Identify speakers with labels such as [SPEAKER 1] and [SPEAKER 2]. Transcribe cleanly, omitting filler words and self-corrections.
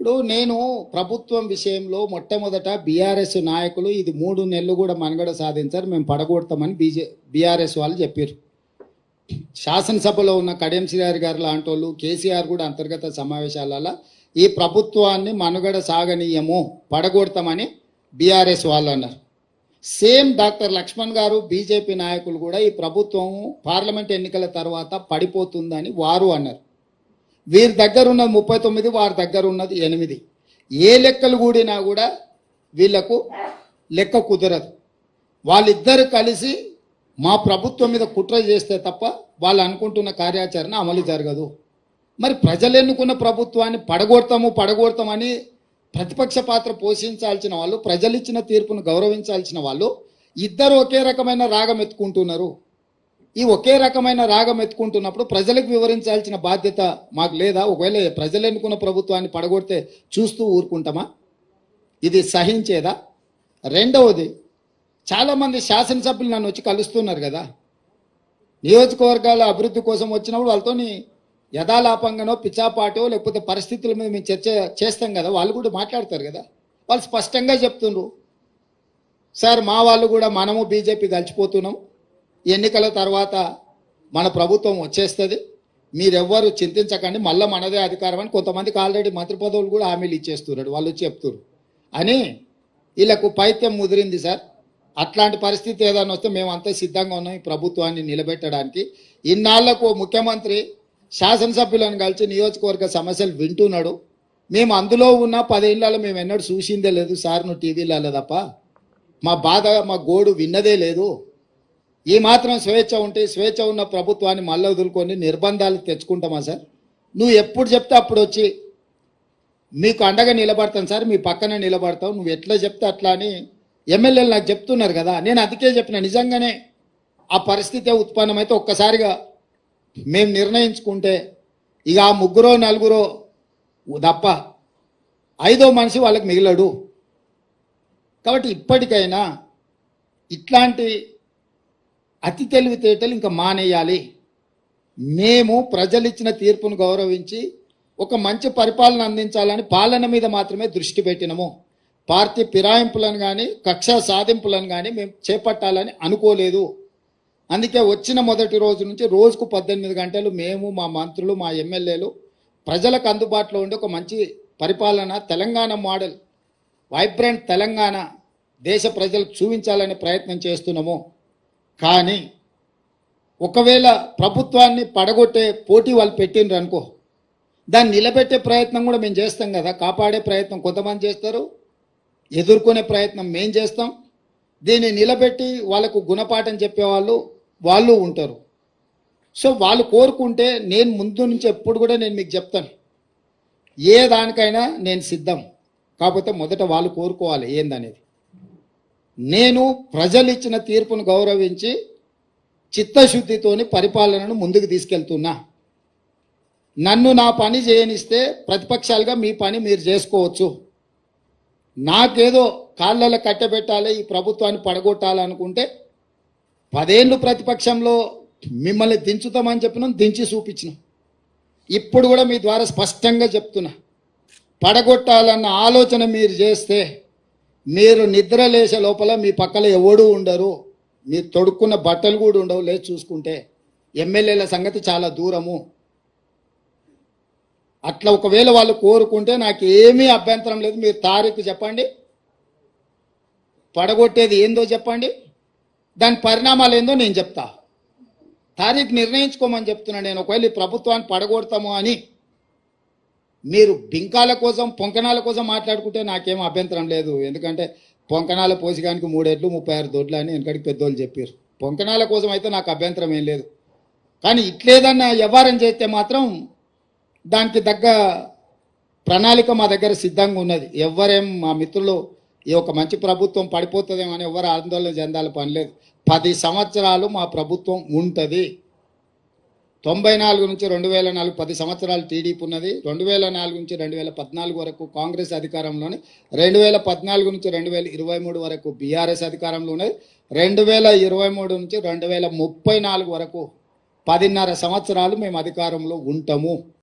[SPEAKER 1] ఇప్పుడు నేను ప్రభుత్వం విషయంలో మొట్టమొదట బీఆర్ఎస్ నాయకులు ఇది 3 నెలలు కూడా మనుగడ సాధించారు, మేము పడగొడతామని బీఆర్ఎస్ వాళ్ళు చెప్పారు. శాసనసభలో ఉన్న కడియం శ్రీహరి గారు లాంటి వాళ్ళు, కేసీఆర్ కూడా అంతర్గత సమావేశాలలో ఈ ప్రభుత్వాన్ని మనుగడ సాగనీయము, పడగొడతామని బీఆర్ఎస్ వాళ్ళు అన్నారు. సేమ్ డాక్టర్ లక్ష్మణ్ గారు బీజేపీ నాయకులు కూడా ఈ ప్రభుత్వం పార్లమెంట్ ఎన్నికల తర్వాత పడిపోతుందని వారు అన్నారు. వీరి దగ్గర ఉన్నది 39, వారి దగ్గర ఉన్నది 8. ఏ లెక్కలు కూడినా కూడా వీళ్లకు లెక్క కుదరదు. వాళ్ళిద్దరు కలిసి మా ప్రభుత్వం మీద కుట్ర చేస్తే తప్ప వాళ్ళు అనుకుంటున్న కార్యాచరణ అమలు జరగదు. మరి ప్రజలు ఎన్నుకున్న ప్రభుత్వాన్ని పడగొడతామని ప్రతిపక్ష పాత్ర పోషించాల్సిన వాళ్ళు, ప్రజలు ఇచ్చిన తీర్పును గౌరవించాల్సిన వాళ్ళు ఇద్దరు ఒకే రకమైన రాగం ఎత్తుకుంటున్నారు. ఈ ఒకే రకమైన రాగం ఎత్తుకుంటున్నప్పుడు ప్రజలకు వివరించాల్సిన బాధ్యత మాకు లేదా? ఒకవేళ ప్రజలు ఎన్నుకున్న ప్రభుత్వాన్ని పడగొడితే చూస్తూ ఊరుకుంటామా? ఇది సహించేదా? రెండవది, చాలామంది శాసనసభ్యులు నన్ను వచ్చి కలుస్తున్నారు కదా, నియోజకవర్గాల అభివృద్ధి కోసం వచ్చినప్పుడు వాళ్ళతోని యథాలాపంగానో పిచ్చాపాటో లేకపోతే పరిస్థితుల మీద మేము చర్చ చేస్తాం కదా, వాళ్ళు కూడా మాట్లాడతారు కదా. వాళ్ళు స్పష్టంగా చెప్తున్నారు, సార్ మా వాళ్ళు కూడా మనము బీజేపీ కలిసిపోతున్నాం, ఎన్నికల తర్వాత మన ప్రభుత్వం వచ్చేస్తుంది, మీరెవ్వరు చింతించకండి, మళ్ళీ మనదే అధికారం అని కొంతమందికి ఆల్రెడీ మంత్రి పదవులు కూడా హామీలు ఇచ్చేస్తున్నారు. వాళ్ళు వచ్చి చెప్తున్నారు అని వీళ్ళకు పైత్యం ముదిరింది సార్. అట్లాంటి పరిస్థితి ఏదైనా వస్తే మేము అంతా సిద్ధంగా ఉన్నాం ఈ ప్రభుత్వాన్ని నిలబెట్టడానికి. ఇన్నాళ్లకు ముఖ్యమంత్రి శాసనసభ్యులను కలిసి నియోజకవర్గ సమస్యలు వింటున్నాడు. మేము అందులో ఉన్న 10 ఏళ్ళలో మేము ఎన్నడూ చూసిందే లేదు సార్, నువ్వు టీవీలలో తప్ప మా బాధ మా గోడు విన్నదే లేదు. ఈ మాత్రం స్వేచ్ఛ ఉంటే స్వేచ్ఛ ఉన్న ప్రభుత్వాన్ని మళ్ళీ వదులుకొని నిర్బంధాలు తెచ్చుకుంటామా సార్? నువ్వు ఎప్పుడు చెప్తే అప్పుడు వచ్చి మీకు అండగా నిలబడతాను సార్, మీ పక్కన నిలబడతావు, నువ్వు ఎట్లా చెప్తే అట్లా అని ఎమ్మెల్యేలు నాకు చెప్తున్నారు కదా. నేను అందుకే చెప్పిన, నిజంగానే ఆ పరిస్థితి ఉత్పన్నమైతే ఒక్కసారిగా మేము నిర్ణయించుకుంటే ఇక ఆ 3 4 తప్ప 5వ మనిషి వాళ్ళకి మిగిలడు. కాబట్టి ఇప్పటికైనా ఇట్లాంటి అతి తెలివితేటలు ఇంకా మానేయాలి. మేము ప్రజలు ఇచ్చిన తీర్పును గౌరవించి ఒక మంచి పరిపాలన అందించాలని పాలన మీద మాత్రమే దృష్టి పెట్టినము. పార్టీ ఫిరాయింపులను కానీ కక్ష సాధింపులను కానీ మేము చేపట్టాలని అనుకోలేదు. అందుకే వచ్చిన మొదటి రోజు నుంచి రోజుకు 18 గంటలు మేము, మా మంత్రులు, మా ఎమ్మెల్యేలు ప్రజలకు అందుబాటులో ఉండే ఒక మంచి పరిపాలన, తెలంగాణ మోడల్, వైబ్రెంట్ తెలంగాణ దేశ ప్రజలకు చూపించాలనే ప్రయత్నం చేస్తున్నాము. కానీ ఒకవేళ ప్రభుత్వాన్ని పడగొట్టే పోటీ వాళ్ళు పెట్టిండ్రు అనుకో, దాన్ని నిలబెట్టే ప్రయత్నం కూడా మేము చేస్తాం కదా. కాపాడే ప్రయత్నం కొంతమంది చేస్తారు, ఎదుర్కొనే ప్రయత్నం మేము చేస్తాం. దీన్ని నిలబెట్టి వాళ్ళకు గుణపాఠం చెప్పేవాళ్ళు వాళ్ళు ఉంటారు. సో వాళ్ళు కోరుకుంటే నేను ముందు నుంచి ఎప్పుడు కూడా నేను మీకు చెప్తాను, ఏ దానికైనా నేను సిద్ధం. కాకపోతే మొదట వాళ్ళు కోరుకోవాలి ఏందనేది. నేను ప్రజలు ఇచ్చిన తీర్పును గౌరవించి చిత్తశుద్ధితోని పరిపాలనను ముందుకు తీసుకెళ్తున్నా. నన్ను నా పని చేయనిస్తే ప్రతిపక్షాలుగా మీ పని మీరు చేసుకోవచ్చు. నాకేదో కాళ్ళలో కట్టబెట్టాలి, ఈ ప్రభుత్వాన్ని పడగొట్టాలనుకుంటే 10 ఏళ్ళు ప్రతిపక్షంలో మిమ్మల్ని దించుతామని చెప్పినాం, దించి చూపించినాం. ఇప్పుడు కూడా మీ ద్వారా స్పష్టంగా చెప్తున్నా, పడగొట్టాలన్న ఆలోచన మీరు చేస్తే మీరు నిద్ర లేచే లోపల మీ పక్కన ఎవడూ ఉండరు, మీరు తొడుక్కున్న బట్టలు కూడా ఉండవు. లేచి చూసుకుంటే ఎమ్మెల్యేల సంగతి చాలా దూరము. అట్లా ఒకవేళ వాళ్ళు కోరుకుంటే నాకు ఏమీ అభ్యంతరం లేదు. మీరు తారీఖు చెప్పండి, పడగొట్టేది ఏందో చెప్పండి, దాని పరిణామాలు ఏందో నేను చెప్తా. తారీఖు నిర్ణయించుకోమని చెప్తున్నా నేను. ఒకవేళ ఈ ప్రభుత్వాన్ని పడగొడతాము అని మీరు బింకాల కోసం పొంకనాల కోసం మాట్లాడుకుంటే నాకేం అభ్యంతరం లేదు. ఎందుకంటే పొంకనాల పోసిగానికి 3 ఏళ్ళు 36 దొడ్లు అని వెనకడికి పెద్దోళ్ళు చెప్పారు. పొంకనాల కోసం అయితే నాకు అభ్యంతరం ఏం లేదు. కానీ ఇట్లేదన్నా వ్యవహారం చేస్తే మాత్రం దానికి తగ్గ ప్రణాళిక మా దగ్గర సిద్ధంగా ఉన్నది. ఎవరేం మా మిత్రులు ఈ ఒక మంచి ప్రభుత్వం పడిపోతుందేమో అని ఎవరు ఆందోళన చెందాలి పని లేదు. 10 సంవత్సరాలు మా ప్రభుత్వం ఉంటుంది. 94 నుంచి 2004 10 సంవత్సరాలు టీడీపీ ఉన్నది. 2004 నుంచి 2014 వరకు కాంగ్రెస్ అధికారంలోని, 2014 నుంచి 2023 వరకు బీఆర్ఎస్ అధికారంలో ఉన్నది. 2023 నుంచి 2034 వరకు 10.5 సంవత్సరాలు మేము అధికారంలో ఉంటాము.